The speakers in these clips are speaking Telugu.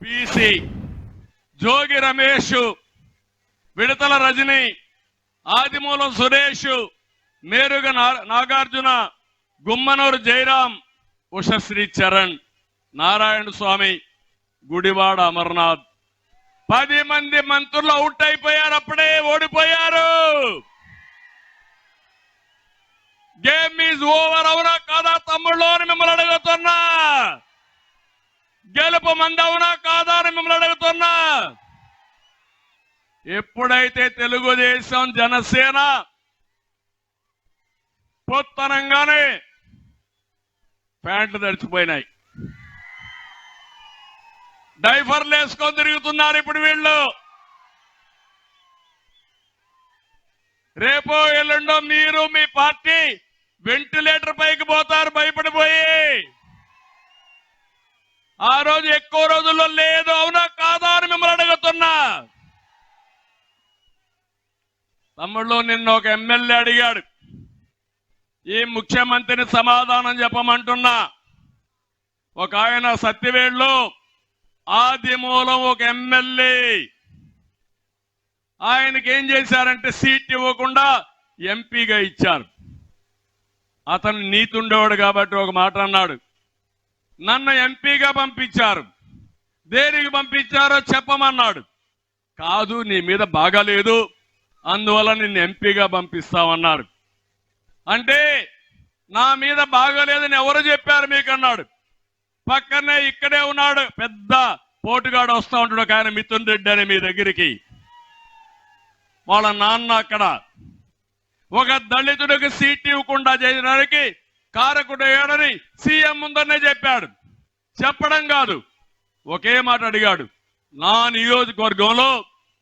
పిసి, జోగి రమేష్, విడతల రజని, ఆదిమూలం సురేష్, మేరుగ నాగార్జున, గుమ్మనూరు జయరాం, ఉషశ్రీ చరణ్, నారాయణ స్వామి, గుడివాడ అమర్నాథ్. 10 మంది మంత్రులు అవుట్ అయిపోయారు, అప్పుడే ఓడిపోయారు. Game is over. అవునా కాదా తమ్ముళ్ళు అని మిమ్మల్ని అడుగుతున్నా. గెలుపు మంది అవునా కాదా అని మిమ్మల్ని అడుగుతున్నా. ఎప్పుడైతే తెలుగుదేశం జనసేన పొత్తనంగానే ప్యాంట్లు తడిచిపోయినాయి, డైఫర్లు వేసుకొని తిరుగుతున్నారు ఇప్పుడు వీళ్ళు. రేపో ఎల్లుండో మీరు మీ పార్టీ వెంటిలేటర్ పైకి పోతారు భయపడిపోయి. ఆ రోజు ఎక్కువ రోజుల్లో లేదు. అవునా కాదా అని మిమ్మల్ని అడుగుతున్నా. తమ్ముళ్ళు, నిన్న ఒక ఎమ్మెల్యే అడిగాడు, ఈ ముఖ్యమంత్రిని సమాధానం చెప్పమంటున్నా. ఒక ఆయన సత్యవేడులో ఆదిమూలం ఒక ఎమ్మెల్యే, ఆయనకి ఏం చేశారంటే సీట్ ఇవ్వకుండా ఎంపీగా ఇచ్చారు. అతను నీతి ఉండేవాడు కాబట్టి ఒక మాట అన్నాడు, నన్ను ఎంపీగా పంపించారు, దేనికి పంపించారో చెప్పమన్నాడు. కాదు, నీ మీద బాగాలేదు, అందువల్ల నిన్ను ఎంపీగా పంపిస్తామన్నారు. అంటే నా మీద బాగాలేదని ఎవరు చెప్పారు మీకు అన్నాడు. పక్కనే ఇక్కడే ఉన్నాడు పెద్ద పోటుగాడు, వస్తా ఉంటాడు ఒక ఆయన, మిథున్ రెడ్డి అని మీ దగ్గరికి. వాళ్ళ నాన్న అక్కడ ఒక దళితుడికి సీట్ ఇవ్వకుండా చేయడానికి కారకుడయ్యాడని సీఎం ముందరనే చెప్పాడు. చెప్పడం కాదు, ఒకే మాట అడిగాడు, నా నియోజకవర్గంలో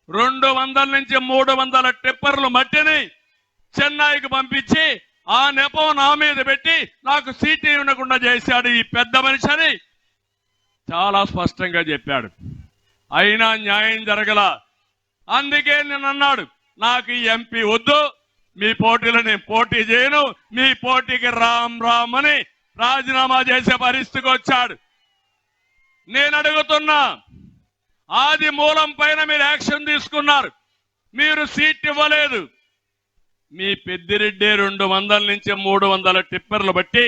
200 నుంచి 300 టిప్పర్లు మట్టిని చెన్నైకి పంపించి ఆ నెపం నా మీద పెట్టి నాకు సీట్ ఇవ్వకుండా చేశాడు ఈ పెద్ద మనిషి అని చాలా స్పష్టంగా చెప్పాడు. అయినా న్యాయం జరగల. అందుకే నేను అన్నాడు, నాకు ఈ ఎంపీ వద్దు, మీ పోటీలో నేను పోటీ చేయను, మీ పోటీకి రామ్ రామ్ అని రాజీనామా చేసే పరిస్థితికి వచ్చాడు. నేను అడుగుతున్నా, ఆది మూలం పైన మీరు యాక్షన్ తీసుకున్నారు, మీరు సీట్ ఇవ్వలేదు. మీ పెద్దిరెడ్డి 200 నుంచి 300 టిప్పర్లు బట్టి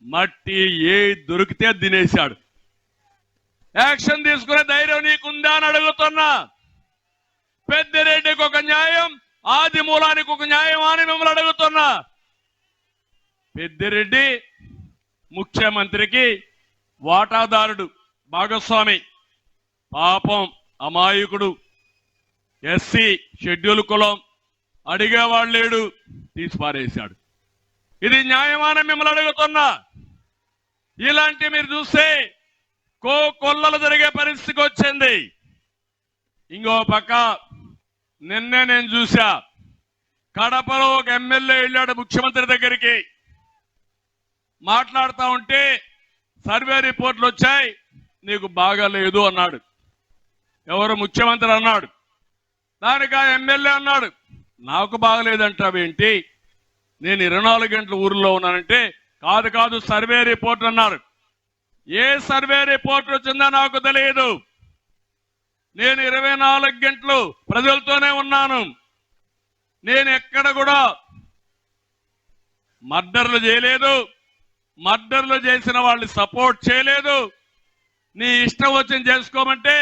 మట్టి ఏ దొరికితే తినేశాడు. యాక్షన్ తీసుకునే ధైర్యం నీకుందా అని అడుగుతున్నా. పెద్దిరెడ్డికి ఒక న్యాయం, ఆది మూలానికి ఒక న్యాయం అని మిమ్మల్ని అడుగుతున్నా. పెద్దిరెడ్డి ముఖ్యమంత్రికి వాటాదారుడు, భాగస్వామి, పాపం అమాయకుడు, ఎస్సీ షెడ్యూల్ కులం, అడిగేవాడు లేడు, తీసి పారేశాడు. ఇది న్యాయమాన మిమ్మల్ని అడుగుతున్నా. ఇలాంటి మీరు చూస్తే కొల్లలు జరిగే పరిస్థితికి వచ్చింది. ఇంకో పక్క నిన్నే నేను చూసా, కడపలో ఒక ఎమ్మెల్యే వెళ్ళాడు ముఖ్యమంత్రి దగ్గరికి. మాట్లాడుతూ ఉంటే సర్వే రిపోర్ట్లు వచ్చాయి, నీకు బాగాలేదు అన్నాడు. ఎవరు? ముఖ్యమంత్రి అన్నాడు. దానికి ఆ ఎమ్మెల్యే అన్నాడు, నాకు బాగలేదంటావేంటి, నేను 24 గంటలు ఊరిలో ఉన్నానంటే, కాదు కాదు సర్వే రిపోర్ట్ అన్నారు. ఏ సర్వే రిపోర్ట్ వచ్చిందో నాకు తెలియదు, నేను 24 గంటలు ప్రజలతోనే ఉన్నాను, నేను ఎక్కడ కూడా మర్డర్లు చేయలేదు, మర్డర్లు చేసిన వాళ్ళని సపోర్ట్ చేయలేదు, నీ ఇష్టం వచ్చింది చేసుకోమంటే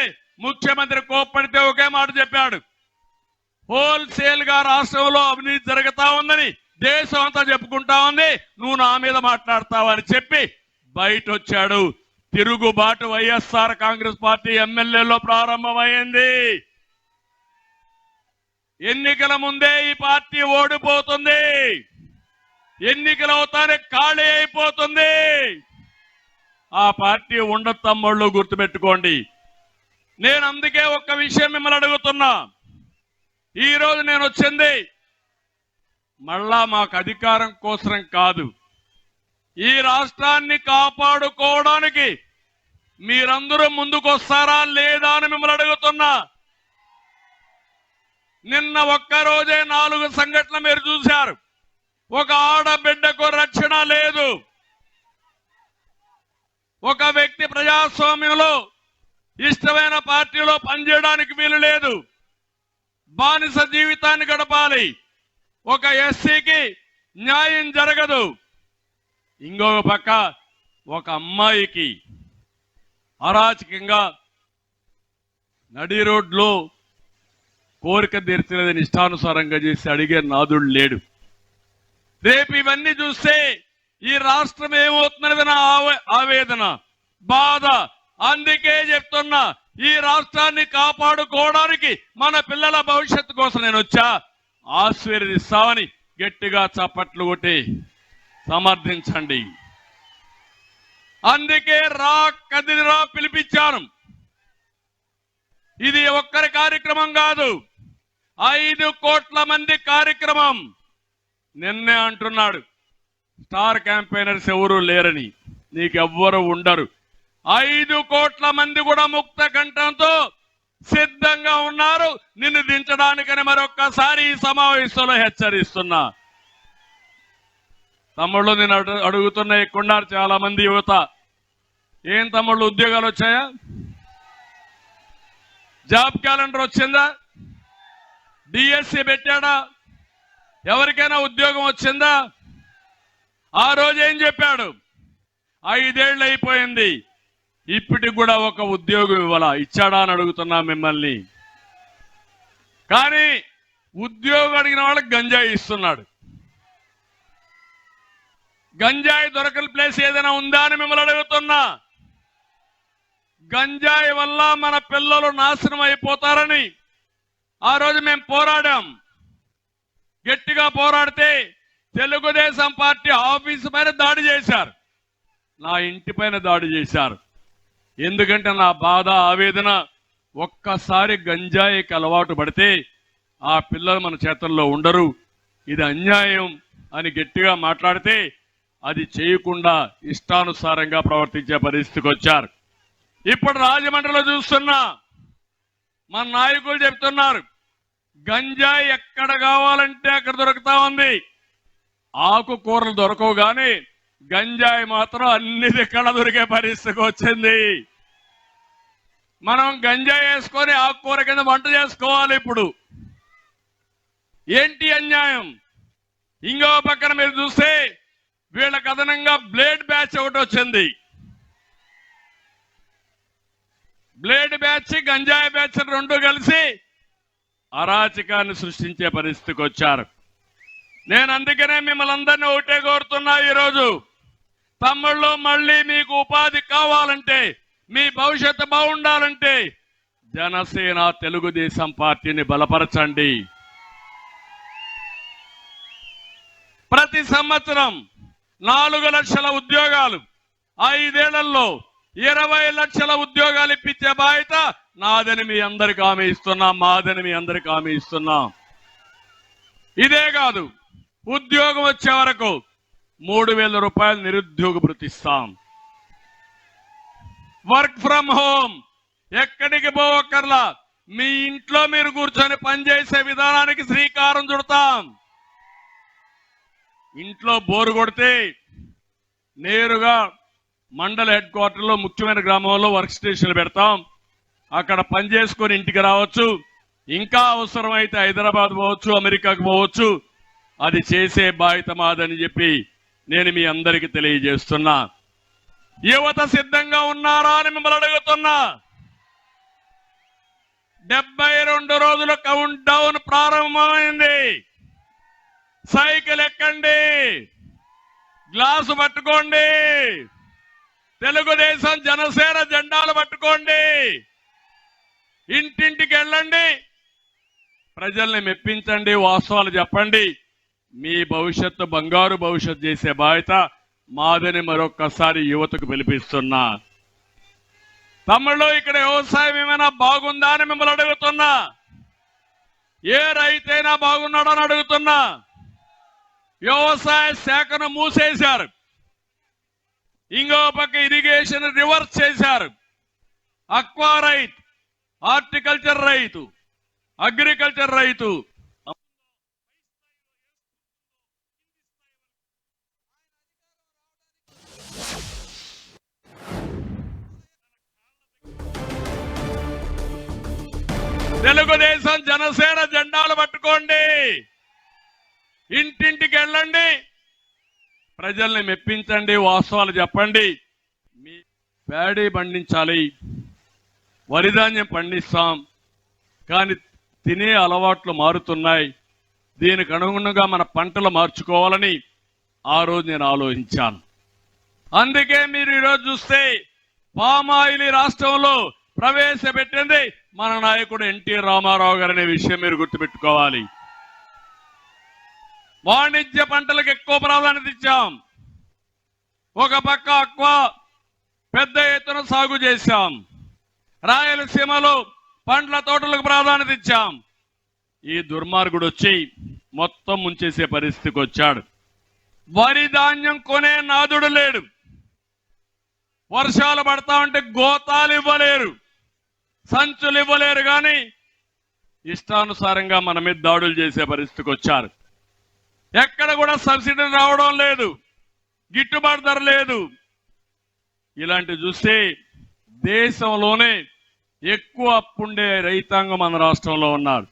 ముఖ్యమంత్రి కోప్పడితే ఒకే మాట చెప్పాడు, హోల్సేల్ గా రాష్ట్రంలో అవినీతి జరుగుతా ఉందని దేశం అంతా చెప్పుకుంటా ఉంది, నువ్వు నా మీద మాట్లాడతావని చెప్పి బయట వచ్చాడు. తిరుగుబాటు వైఎస్ఆర్ కాంగ్రెస్ పార్టీ ఎమ్మెల్యేలో ప్రారంభమైంది. ఎన్నికల ముందే ఈ పార్టీ ఓడిపోతుంది, ఎన్నికలు అవుతానే ఖాళీ అయిపోతుంది. ఆ పార్టీ ఉండదు తమ్ముళ్ళు, గుర్తుపెట్టుకోండి. నేను అందుకే ఒక్క విషయం మిమ్మల్ని అడుగుతున్నా. ఈ రోజు నేను వచ్చింది మళ్ళా మాకు అధికారం కోసం కాదు, ఈ రాష్ట్రాన్ని కాపాడుకోవడానికి మీరందరూ ముందుకొస్తారా లేదా అని మిమ్మల్ని అడుగుతున్నా. నిన్న ఒక్కరోజే 4 సంఘటనలు మీరు చూశారు. ఒక ఆడబిడ్డకు రక్షణ లేదు, ఒక వ్యక్తి ప్రజాస్వామ్యంలో ఇష్టమైన పార్టీలో పనిచేయడానికి వీలు లేదు. బానిస జీవితాన్ని గడపాలి. ఒక ఎస్సీకి న్యాయం జరగదు. ఇంకొక పక్క ఒక అమ్మాయికి అరాచకంగా నడి రోడ్లో కోరిక తీర్చలేదని ఇష్టానుసారంగా చేసి అడిగే నాదుడు లేడు. రేపు ఇవన్నీ చూస్తే ఈ రాష్ట్రం ఏమవుతున్నది నా ఆవేదన, బాధ. అందుకే చెప్తున్నా, ఈ రాష్ట్రాన్ని కాపాడుకోవడానికి మన పిల్లల భవిష్యత్తు కోసం నేను వచ్చా. ఆశీర్వదిస్తామని గట్టిగా చప్పట్లు కొట్టి సమర్థించండి. అందుకే రా కదిలిరా పిలిపించాను. ఇది ఒక్కరి కార్యక్రమం కాదు, 5 కోట్ల మంది కార్యక్రమం. నిన్నే అంటున్నాడు స్టార్ క్యాంపెయినర్స్ ఎవరు లేరని. నీకెవ్వరు ఉండరు. 5 కోట్ల మంది కూడా ముక్త కంఠంతో సిద్ధంగా ఉన్నారు నిన్ను దించడానికని మరొక్కసారి ఈ సమావేశంలో హెచ్చరిస్తున్నా. తమ్ముళ్ళు, నేను అడుగుతున్న ఎక్కున్నారు చాలా మంది యువత. ఏం తమ్ముళ్ళు, ఉద్యోగాలు వచ్చాయా? జాబ్ క్యాలెండర్ వచ్చిందా? డిఎస్సి పెట్టాడా? ఎవరికైనా ఉద్యోగం వచ్చిందా? ఆ రోజు ఏం చెప్పాడు? 5 ఏళ్ళు అయిపోయింది, ఇప్పటికి కూడా ఒక ఉద్యోగం ఇవ్వాలా? ఇచ్చాడా అని అడుగుతున్నా మిమ్మల్ని. కానీ ఉద్యోగం అడిగిన వాళ్ళకి గంజాయి ఇస్తున్నాడు. గంజాయి దొరకని ప్లేస్ ఏదైనా ఉందా అని మిమ్మల్ని అడుగుతున్నా. గంజాయి వల్ల మన పిల్లలు నాశనం అయిపోతారని ఆ రోజు మేము పోరాడాం. గట్టిగా పోరాడితే తెలుగుదేశం పార్టీ ఆఫీసు పైన దాడి చేశారు, నా ఇంటి పైన దాడి చేశారు. ఎందుకంటే నా బాధ, ఆవేదన, ఒక్కసారి గంజాయికి అలవాటు పడితే ఆ పిల్లలు మన చేతుల్లో ఉండరు, ఇది అన్యాయం అని గట్టిగా మాట్లాడితే అది చేయకుండా ఇష్టానుసారంగా ప్రవర్తించే పరిస్థితికి వచ్చారు. ఇప్పుడు రాజమండ్రిలో చూస్తున్నా, మన నాయకులు చెప్తున్నారు గంజాయి ఎక్కడ కావాలంటే అక్కడ దొరుకుతా ఉంది. ఆకుకూరలు దొరకవు కానీ గంజాయి మాత్రం అన్ని దిక్కడ దొరికే పరిస్థితికి వచ్చింది. మనం గంజాయి వేసుకొని ఆకుకూర కింద వంట చేసుకోవాలి. ఇప్పుడు ఏంటి అన్యాయం? ఇంకో పక్కన మీరు చూస్తే వీళ్ళకి అదనంగా బ్లేడ్ బ్యాచ్ ఒకటి వచ్చింది. బ్లేడ్ బ్యాచ్, గంజాయి బ్యాచ్ రెండు కలిసి అరాచకాన్ని సృష్టించే పరిస్థితికి వచ్చారు. నేను అందుకనే మిమ్మల్ని అందరినీ ఒకటే కోరుతున్నా ఈరోజు, తమ్ముళ్ళు, మళ్ళీ మీకు ఉపాధి కావాలంటే, మీ భవిష్యత్తు బాగుండాలంటే జనసేన తెలుగుదేశం పార్టీని బలపరచండి. ప్రతి సంవత్సరం 4 లక్షల ఉద్యోగాలు, 5 ఏళ్లలో 20 లక్షల ఉద్యోగాలు ఇప్పించే బాధ్యత నాదని మీ అందరికి హామీ ఇస్తున్నాం, మాదని మీ అందరికి హామీ ఇస్తున్నాం. ఇదే కాదు, ఉద్యోగం వచ్చే వరకు 3,000 రూపాయలు నిరుద్యోగ భృతి ఇస్తాం. వర్క్ ఫ్రం హోమ్, ఎక్కడికి పోవక్కర్లా, మీ ఇంట్లో మీరు కూర్చొని పనిచేసే విధానానికి శ్రీకారం చుడతాం. ఇంట్లో బోరు కొడితే నేరుగా మండల హెడ్ క్వార్టర్లో ముఖ్యమైన గ్రామంలో వర్క్ స్టేషన్లు పెడతాం. అక్కడ పని చేసుకొని ఇంటికి రావచ్చు. ఇంకా అవసరమైతే హైదరాబాద్ పోవచ్చు, అమెరికాకు పోవచ్చు. అది చేసే బాధ్యత మాదని చెప్పి నేను మీ అందరికీ తెలియజేస్తున్నా. యువత సిద్ధంగా ఉన్నారా అని మిమ్మల్ని అడుగుతున్నా. 72 రోజుల కౌంట్ డౌన్ ప్రారంభమైంది. సైకిల్ ఎక్కండి, గ్లాసు పట్టుకోండి, తెలుగుదేశం జనసేన జెండాలు పట్టుకోండి, ఇంటింటికి వెళ్ళండి, ప్రజల్ని మెప్పించండి, వాస్తవాలు చెప్పండి. మీ భవిష్యత్తు బంగారు భవిష్యత్తు చేసే బాధ్యత మాదని మరొక్కసారి యువతకు పిలిపిస్తున్నా. తమ్ముళ్ళు, ఇక్కడ వ్యవసాయం ఏమైనా బాగుందా అని మిమ్మల్ని అడుగుతున్నా. ఏ రైతైనా బాగున్నాడని అడుగుతున్నా. వ్యవసాయ శాఖను మూసేశారు, ఇంకో పక్క ఇరిగేషన్ రివర్స్ చేశారు. అక్వా రైతు, హార్టికల్చర్ రైతు, అగ్రికల్చర్ రైతు తెలుగుదేశం జనసేన జెండాలు పట్టుకోండి, ఇంటింటికి వెళ్ళండి, ప్రజల్ని మెప్పించండి, వాస్తవాలు చెప్పండి. మీ ప్యాడీ పండించాలి, వరిధాన్యం పండిస్తాం, కానీ తినే అలవాట్లు మారుతున్నాయి, దీనికి అనుగుణంగా మన పంటలు మార్చుకోవాలని ఆ రోజు నేను ఆలోచించాను. అందుకే మీరు ఈరోజు చూస్తే పామాయిల్ రాష్ట్రంలో ప్రవేశపెట్టింది మన నాయకుడు ఎన్టీ రామారావు గారు అనే విషయం మీరు గుర్తుపెట్టుకోవాలి. వాణిజ్య పంటలకు ఎక్కువ ప్రాధాన్యత ఇచ్చాం. ఒక పక్క అక్వా పెద్ద ఎత్తున సాగు చేశాం, రాయలసీమలో పండ్ల తోటలకు ప్రాధాన్యత ఇచ్చాం. ఈ దుర్మార్గుడు వచ్చి మొత్తం ముంచేసే పరిస్థితికి వచ్చాడు. వరి ధాన్యం కొనే నాదుడు లేడు. వర్షాలు పడతా ఉంటే గోతాలు ఇవ్వలేరు, సంచులు ఇవ్వలేరు, కానీ ఇష్టానుసారంగా మన మీద దాడులు చేసే పరిస్థితికి వచ్చారు. ఎక్కడ కూడా సబ్సిడీ రావడం లేదు, గిట్టుబాటు ధర లేదు. ఇలాంటి చూస్తే దేశంలోనే ఎక్కువ అప్పుండే రైతాంగం మన రాష్ట్రంలో ఉన్నారు.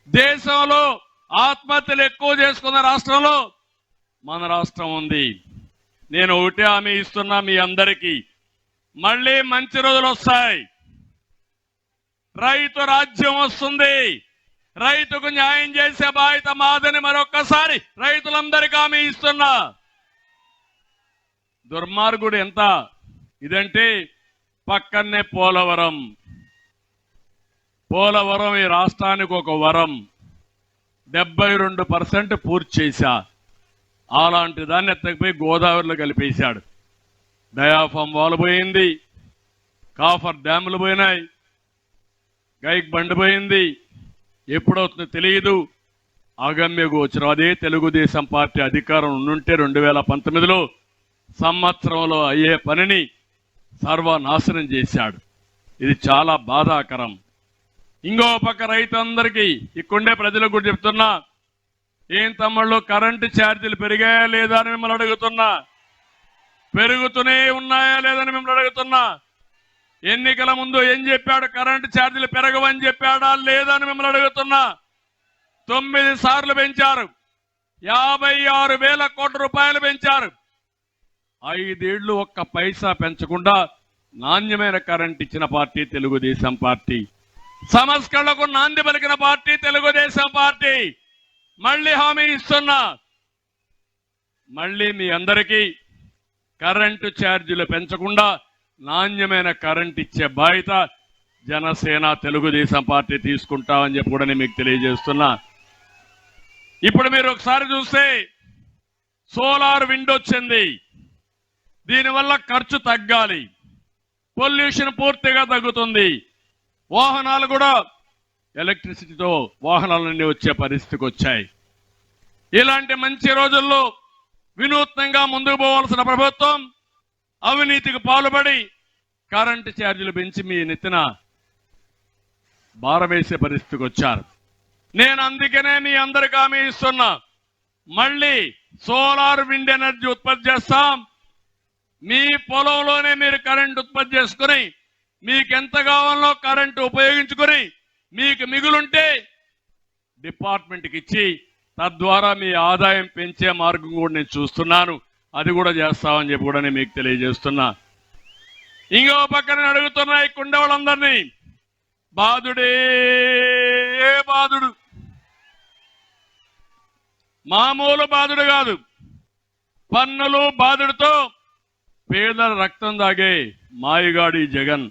దేశంలో ఆత్మహత్యలు ఎక్కువ చేసుకున్న రాష్ట్రంలో మన రాష్ట్రం ఉంది. నేను ఒకటే హామీ ఇస్తున్నా మీ అందరికీ, మళ్ళీ మంచి రోజులు వస్తాయి, రైతు రాజ్యం వస్తుంది, రైతుకు న్యాయం చేసే బాధ్యత మాదని మరొక్కసారి రైతులందరికీ హామీ ఇస్తున్నా. దుర్మార్గుడు ఎంత ఇదంటే పక్కనే పోలవరం ఈ రాష్ట్రానికి ఒక వరం. 72% పూర్తి చేశా. అలాంటి దాన్ని ఎత్తకపోయి గోదావరిలో కలిపేశాడు. డయాఫామ్ వాల్ పోయింది, కాఫర్ డ్యాములు పోయినాయి, గైక్ బండ్ పోయింది. ఎప్పుడవుతుందో తెలియదు, అగమ్య గోచరం. అదే తెలుగుదేశం పార్టీ అధికారం ఉండుంటే 2019లో సంవత్సరంలో అయ్యే పనిని సర్వనాశనం చేశాడు. ఇది చాలా బాధాకరం. ఇంకో పక్క రైతులందరికీ, ఇక్కడే ప్రజలకు కూడా చెప్తున్నా, ఏం తమ్ముళ్ళు కరెంటు ఛార్జీలు పెరిగాయా లేదా అని మిమ్మల్ని అడుగుతున్నా, పెరుగుతూనే ఉన్నాయా లేదని మిమ్మల్ని అడుగుతున్నా. ఎన్నికల ముందు ఏం చెప్పాడు? కరెంటు ఛార్జీలు పెరగవని చెప్పాడా లేదా అని మిమ్మల్ని అడుగుతున్నా. 9 సార్లు పెంచారు, 56,000 కోట్ల రూపాయలు పెంచారు. 5 ఏళ్లు ఒక్క పైసా పెంచకుండా నాణ్యమైన కరెంట్ ఇచ్చిన పార్టీ తెలుగుదేశం పార్టీ. సంస్కరణలకు నాంది పలికిన పార్టీ తెలుగుదేశం పార్టీ. మళ్ళీ హామీ ఇస్తున్నా, మళ్ళీ మీ అందరికీ కరెంటు ఛార్జీలు పెంచకుండా నాణ్యమైన కరెంట్ ఇచ్చే బాధ్యత జనసేన తెలుగుదేశం పార్టీ తీసుకుంటామని చెప్పి కూడా మీకు తెలియజేస్తున్నా. ఇప్పుడు మీరు ఒకసారి చూస్తే సోలార్ విండ్ వచ్చింది. దీనివల్ల ఖర్చు తగ్గాలి, పొల్యూషన్ పూర్తిగా తగ్గుతుంది, వాహనాలు కూడా ఎలక్ట్రిసిటీతో వాహనాలన్నీ వచ్చే పరిస్థితికి వచ్చాయి. ఇలాంటి మంచి రోజుల్లో వినూత్నంగా ముందుకు పోవాల్సిన ప్రభుత్వం అవినీతికి పాల్పడి కరెంటు ఛార్జీలు పెంచి మీ నెత్తిన భారవేసే పరిస్థితికి వచ్చారు. నేను అందుకనే మీ అందరికీ హామీ ఇస్తున్నా, మళ్ళీ సోలార్ విండ్ ఎనర్జీ ఉత్పత్తి చేస్తాం. మీ పొలంలోనే మీరు కరెంట్ ఉత్పత్తి చేసుకుని మీకు ఎంత కావాలో కరెంటు ఉపయోగించుకుని మీకు మిగులుంటే డిపార్ట్మెంట్కి ఇచ్చి తద్వారా మీ ఆదాయం పెంచే మార్గం కూడా నేను చూస్తున్నాను. అది కూడా చేస్తామని చెప్పి కూడా నేను మీకు తెలియజేస్తున్నా. ఇంకో పక్కన అడుగుతున్నా ఇక్కడ వాళ్ళందరినీ, బాధుడే బాధుడు, మామూలు బాధుడు కాదు, పన్నులు బాధుడితో పేదల రక్తం దాగే మాయగాడి జగన్.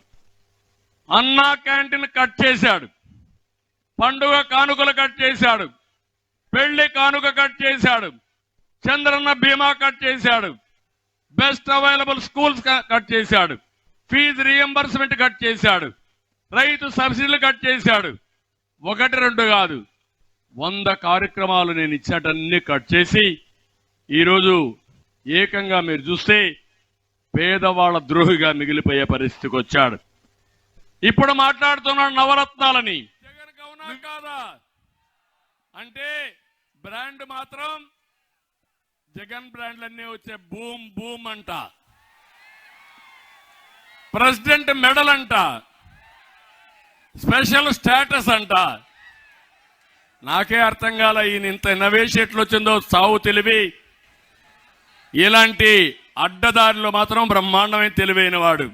అన్నా క్యాంటీన్ కట్ చేశాడు, పండుగ కానుకలు కట్ చేశాడు, పెళ్లి కానుక కట్ చేశాడు, చంద్రన్న బీమా కట్ చేశాడు, బెస్ట్ అవైలబుల్ స్కూల్స్ కట్ చేశాడు, ఫీజు రీఎంబర్స్మెంట్ కట్ చేశాడు, రైతు సబ్సిడీలు కట్ చేశాడు. 1-2 కాదు, 100 కార్యక్రమాలు నేను ఇచ్చేటన్ని కట్ చేసి ఈరోజు ఏకంగా మీరు చూస్తే పేదవాళ్ల ద్రోహిగా మిగిలిపోయే పరిస్థితికి వచ్చాడు. ఇప్పుడు మాట్లాడుతున్నాడు నవరత్నాలని. జగన్ అవునా కాదా అంటే బ్రాండ్ మాత్రం జగన్ బ్రాండ్లన్నీ వచ్చే బూమ్ బూమ్ అంట, ప్రెసిడెంట్ మెడల్ అంట, స్పెషల్ స్టేటస్ అంట. నాకే అర్థం కాల ఈయన ఇంత ఇన్నోవేషన్ ఎట్లా వచ్చిందో. సావు తెలివి, ఇలాంటి అడ్డదారిలో మాత్రం బ్రహ్మాండమైన తెలివైన వాడు.